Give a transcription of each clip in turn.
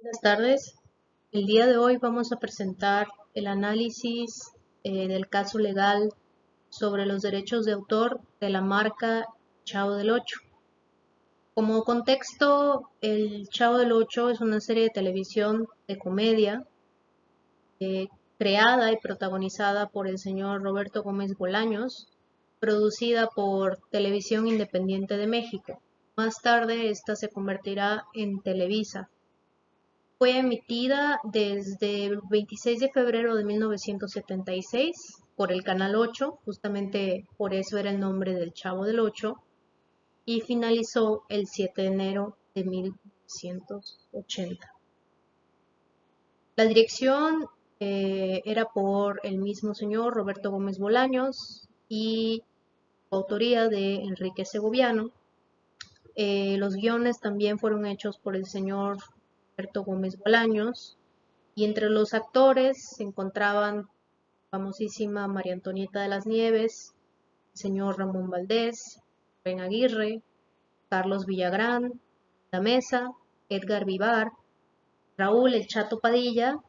Buenas tardes. El día de hoy vamos a presentar el análisis del caso legal sobre los derechos de autor de la marca Chavo del Ocho. Como contexto, el Chavo del Ocho es una serie de televisión de comedia eh, creada y protagonizada por el señor Roberto Gómez Bolaños, producida por Televisión Independiente de México. Más tarde, esta se convertirá en Televisa. Fue emitida desde el 26 de febrero de 1976 por el Canal 8, justamente por eso era el nombre del Chavo del Ocho, y finalizó el 7 de enero de 1980. La dirección era por el mismo señor Roberto Gómez Bolaños y autoría de Enrique Segoviano. Los guiones también fueron hechos por el señor Roberto Gómez Bolaños. Y entre los actores se encontraban la famosísima María Antonieta de las Nieves, el señor Ramón Valdés, Ben Aguirre, Carlos Villagrán, La Mesa, Edgar Vivar, Raúl El Chato Padilla,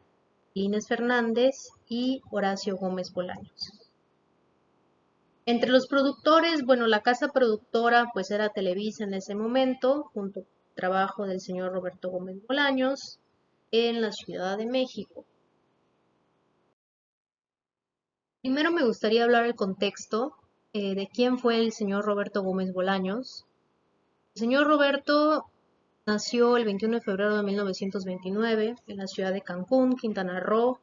Inés Fernández y Horacio Gómez Bolaños. Entre los productores, bueno, la casa productora pues era Televisa en ese momento, junto con el trabajo del señor Roberto Gómez Bolaños en la Ciudad de México. Primero me gustaría hablar del contexto de quién fue el señor Roberto Gómez Bolaños. El señor Roberto nació el 21 de febrero de 1929 en la ciudad de Cancún, Quintana Roo.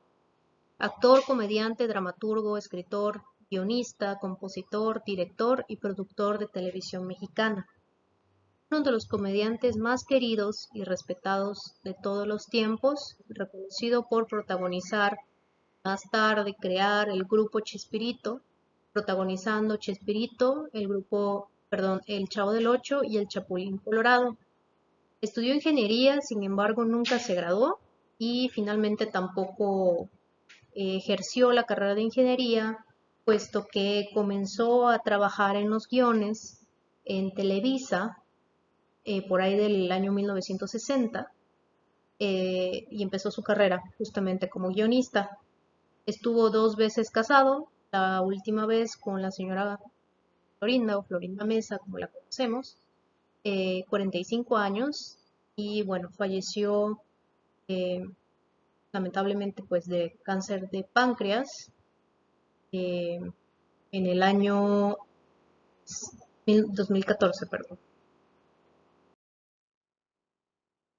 Actor, comediante, dramaturgo, escritor, guionista, compositor, director y productor de televisión mexicana. Uno de los comediantes más queridos y respetados de todos los tiempos, reconocido por protagonizar más tarde crear el grupo Chespirito, protagonizando Chespirito, el Chavo del Ocho y el Chapulín Colorado. Estudió ingeniería, sin embargo nunca se graduó y finalmente tampoco ejerció la carrera de ingeniería, puesto que comenzó a trabajar en los guiones en Televisa por ahí del año 1960 y empezó su carrera justamente como guionista. Estuvo 2 veces casado, la última vez con la señora Florinda o Florinda Mesa, como la conocemos, 45 años y bueno, falleció eh, lamentablemente pues de cáncer de páncreas eh, en el año 2014, perdón.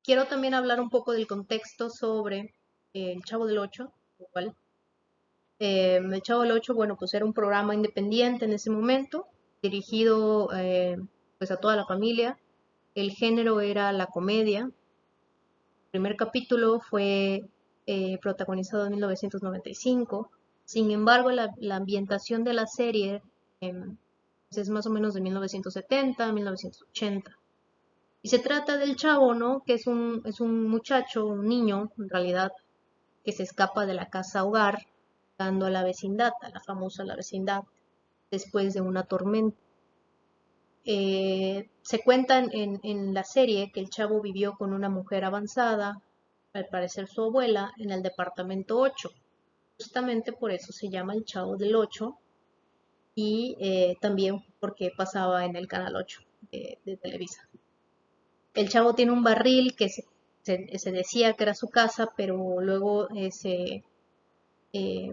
Quiero también hablar un poco del contexto sobre el Chavo del Ocho, igual. El Chavo del Ocho, bueno, pues era un programa independiente en ese momento, dirigido pues a toda la familia. El género era la comedia. El primer capítulo fue protagonizado en 1995. Sin embargo, la ambientación de la serie pues es más o menos de 1970, 1980. Y se trata del chavo, ¿no? Que es un muchacho, un niño, en realidad, que se escapa de la casa hogar, dando a la vecindad, a la famosa la vecindad, después de una tormenta. Se cuenta en la serie que el chavo vivió con una mujer avanzada, al parecer su abuela, en el departamento 8. Justamente por eso se llama el Chavo del 8 y también porque pasaba en el canal 8 de Televisa. El chavo tiene un barril que se decía que era su casa, pero luego eh,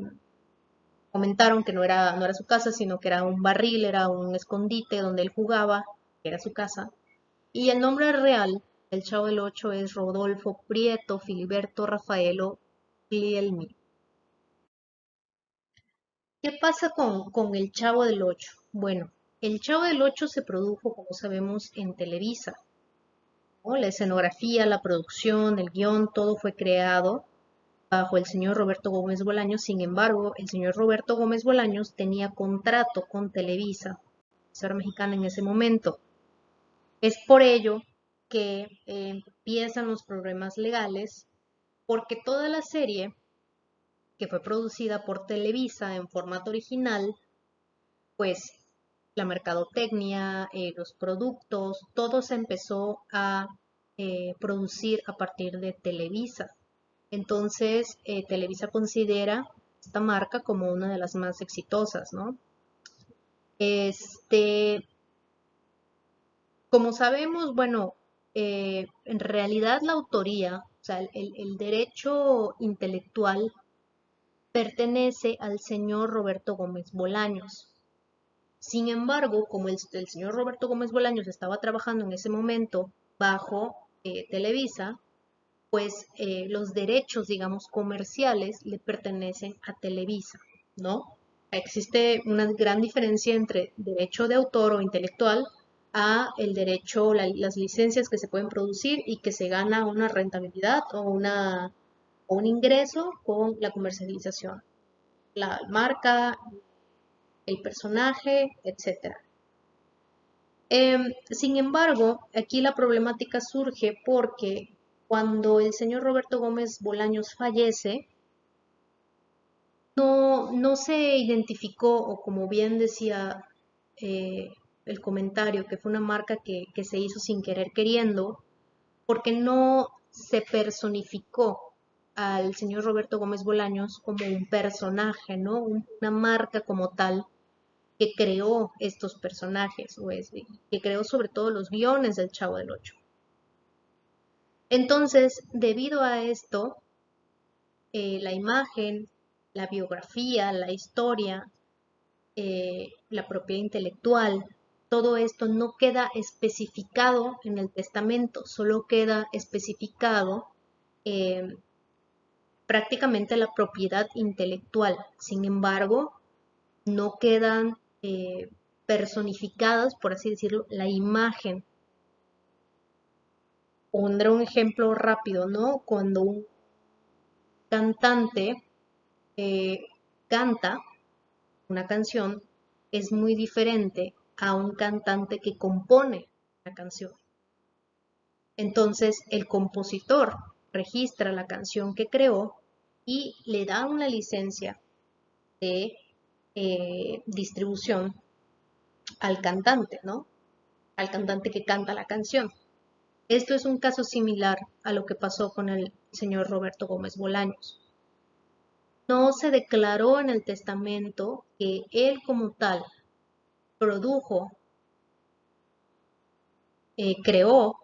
comentaron que no era su casa, sino que era un barril, era un escondite donde él jugaba, que era su casa. Y el nombre real del Chavo del Ocho es Rodolfo Prieto Filiberto Rafaelo Glielmi. ¿Qué pasa con el Chavo del Ocho? Bueno, el Chavo del Ocho se produjo, como sabemos, en Televisa, ¿no? La escenografía, la producción, el guión, todo fue creado bajo el señor Roberto Gómez Bolaños. Sin embargo, el señor Roberto Gómez Bolaños tenía contrato con Televisa, emisora mexicana en ese momento. Es por ello que empiezan los problemas legales, porque toda la serie, que fue producida por Televisa en formato original, pues la mercadotecnia, los productos, todo se empezó a producir a partir de Televisa. Entonces, Televisa considera esta marca como una de las más exitosas, ¿no? Como sabemos, bueno, en realidad la autoría, o sea, el derecho intelectual pertenece al señor Roberto Gómez Bolaños. Sin embargo, como el señor Roberto Gómez Bolaños estaba trabajando en ese momento bajo Televisa, pues los derechos, digamos, comerciales le pertenecen a Televisa, ¿no? Existe una gran diferencia entre derecho de autor o intelectual a el derecho, las licencias que se pueden producir y que se gana una rentabilidad o un ingreso con la comercialización. La marca, el personaje, etcétera. Sin embargo, aquí la problemática surge porque cuando el señor Roberto Gómez Bolaños fallece, no se identificó, o como bien decía el comentario, que fue una marca que se hizo sin querer queriendo, porque no se personificó al señor Roberto Gómez Bolaños como un personaje, ¿no? Una marca como tal que creó estos personajes, que creó sobre todo los guiones del Chavo del Ocho. Entonces, debido a esto, la imagen, la biografía, la historia, la propiedad intelectual, todo esto no queda especificado en el testamento, solo queda especificado eh, prácticamente la propiedad intelectual. Sin embargo, no quedan personificadas, por así decirlo, la imagen. Pondré un ejemplo rápido, ¿no? Cuando un cantante eh, canta una canción, es muy diferente a un cantante que compone la canción. Entonces, el compositor registra la canción que creó y le da una licencia de distribución al cantante, ¿no? Al cantante que canta la canción. Esto es un caso similar a lo que pasó con el señor Roberto Gómez Bolaños. No se declaró en el testamento que él como tal produjo, creó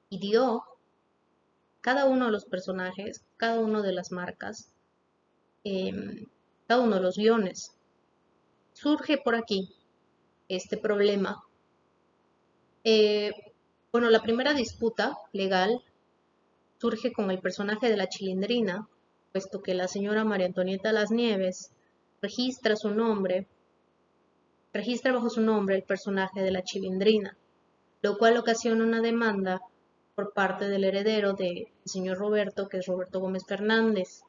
y dio cada uno de los personajes, cada una de las marcas, cada uno de los guiones. Surge por aquí este problema. Bueno, la primera disputa legal surge con el personaje de la Chilindrina, puesto que la señora María Antonieta Las Nieves registra registra bajo su nombre el personaje de la Chilindrina, lo cual ocasiona una demanda por parte del heredero del señor Roberto, que es Roberto Gómez Fernández.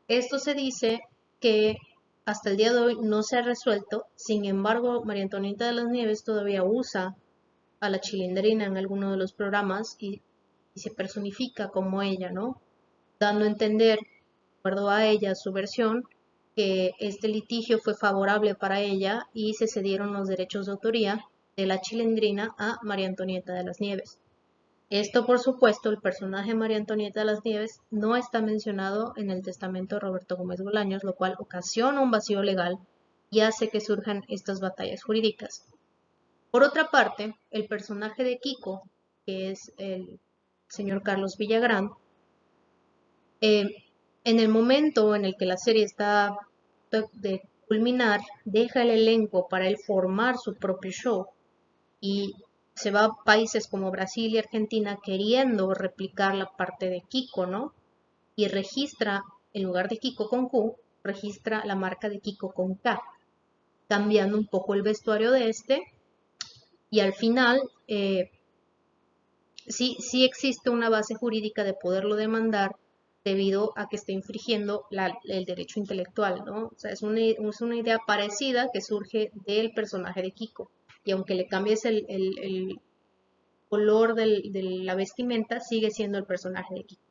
Esto se dice que hasta el día de hoy no se ha resuelto, sin embargo, María Antonieta de las Nieves todavía usa a la Chilindrina en alguno de los programas y se personifica como ella, ¿no? Dando a entender, de acuerdo a ella, su versión, que este litigio fue favorable para ella y se cedieron los derechos de autoría de la Chilindrina a María Antonieta de las Nieves. Esto, por supuesto, el personaje María Antonieta de las Nieves no está mencionado en el testamento de Roberto Gómez Bolaños, lo cual ocasiona un vacío legal y hace que surjan estas batallas jurídicas. Por otra parte, el personaje de Kiko, que es el señor Carlos Villagrán, eh, en el momento en el que la serie está de culminar, deja el elenco para él formar su propio show y se va a países como Brasil y Argentina queriendo replicar la parte de Kiko, ¿no? Y registra, en lugar de Kiko con Q, registra la marca de Kiko con K, cambiando un poco el vestuario de este y al final sí existe una base jurídica de poderlo demandar debido a que está infringiendo el derecho intelectual, ¿no? O sea, es una idea parecida que surge del personaje de Kiko. Y aunque le cambies el color de la vestimenta, sigue siendo el personaje de Kiko.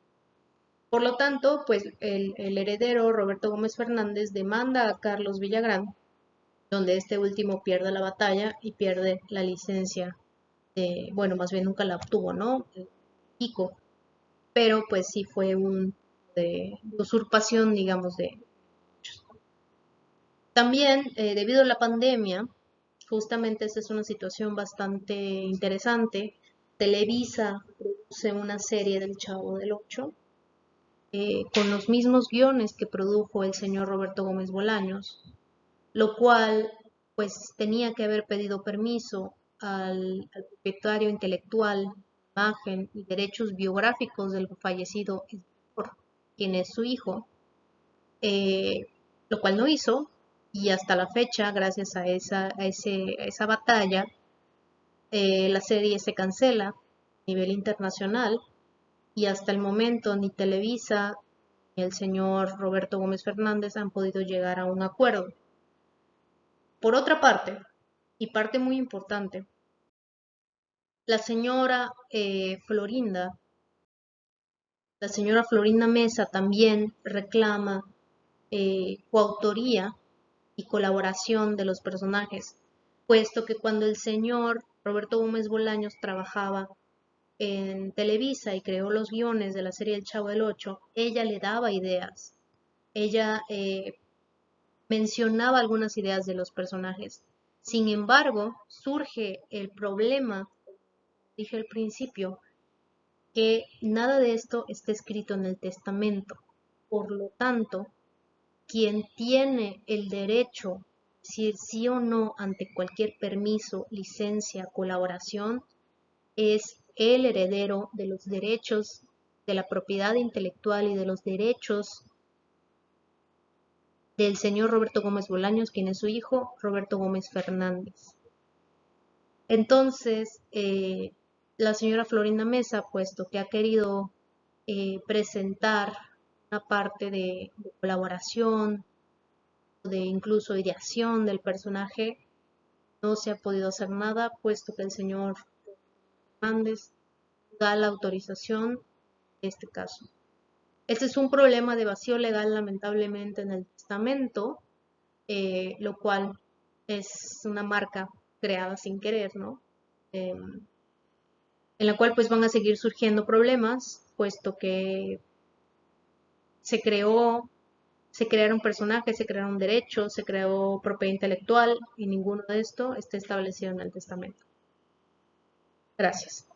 Por lo tanto, pues el heredero Roberto Gómez Fernández demanda a Carlos Villagrán, donde este último pierde la batalla y pierde la licencia bueno, más bien nunca la obtuvo, ¿no? Pico, pero pues sí fue un de usurpación, digamos, de también debido a la pandemia, justamente esta es una situación bastante interesante. Televisa produce una serie del Chavo del Ocho con los mismos guiones que produjo el señor Roberto Gómez Bolaños, lo cual pues tenía que haber pedido permiso al propietario intelectual, imagen y derechos biográficos del fallecido escritor, quien es su hijo, eh, lo cual no hizo, y hasta la fecha, gracias a esa batalla, la serie se cancela a nivel internacional y hasta el momento ni Televisa ni el señor Roberto Gómez Fernández han podido llegar a un acuerdo. Por otra parte, y parte muy importante, la señora la señora Florinda Mesa también reclama coautoría y colaboración de los personajes, puesto que cuando el señor Roberto Gómez Bolaños trabajaba en Televisa y creó los guiones de la serie El Chavo del Ocho, ella le daba ideas, ella mencionaba algunas ideas de los personajes. Sin embargo, surge el problema, dije al principio, que nada de esto está escrito en el testamento. Por lo tanto, quien tiene el derecho a decir sí o no ante cualquier permiso, licencia, colaboración, es el heredero de los derechos de la propiedad intelectual y de los derechos del señor Roberto Gómez Bolaños, quien es su hijo, Roberto Gómez Fernández. Entonces, la señora Florinda Mesa, puesto que ha querido presentar una parte de colaboración, de incluso ideación del personaje, no se ha podido hacer nada, puesto que el señor Fernández da la autorización de este caso. Este es un problema de vacío legal, lamentablemente, en el testamento, lo cual es una marca creada sin querer, ¿no? En la cual pues van a seguir surgiendo problemas, puesto que se creó, se crearon personajes, se crearon derechos, se creó propiedad intelectual y ninguno de esto está establecido en el testamento. Gracias.